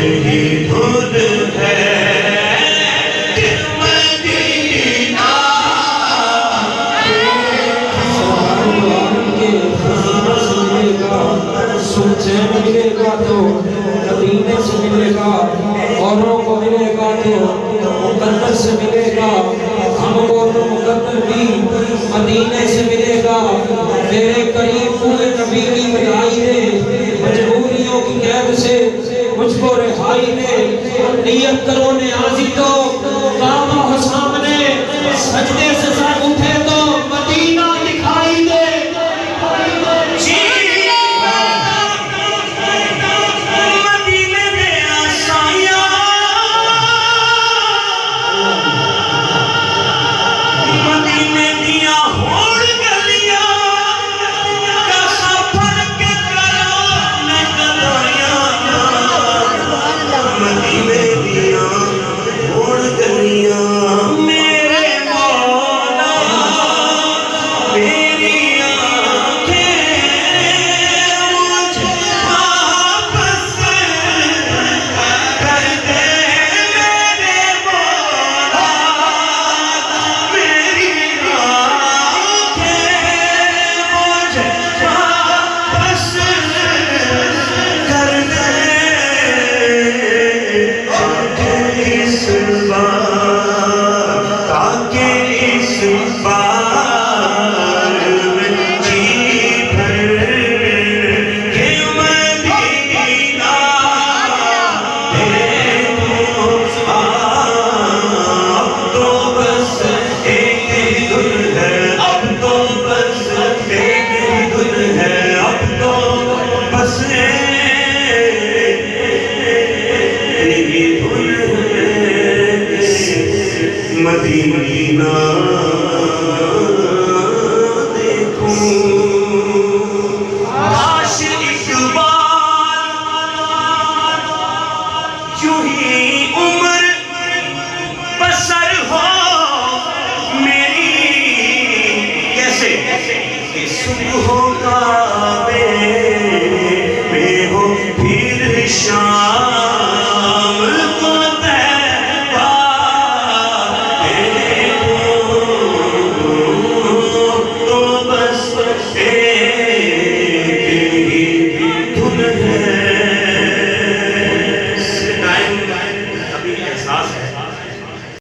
یہی دھن ہے مدینہ سوچے ملے گا تو مدینے سے ملے گا اوروں کو ملے گا تو مقدر سے ملے گا ہم کو تو مقدر بھی مدینے سے ملے گا میرے قریب ہوئے نبی کی بدائی دے مجبوریوں کی قید سے مجھ کو رہائی دے نیت کرو نیازی تو کعبہ ہو سامنے سجدے سے سر اٹھے تو مدینہ دکھائی دے مدینہ دیکھوں کاش اقبال یوں ہی عمر بسر ہو میری کیسے کہ صبح کعبے میں ہو پھر شام تو بس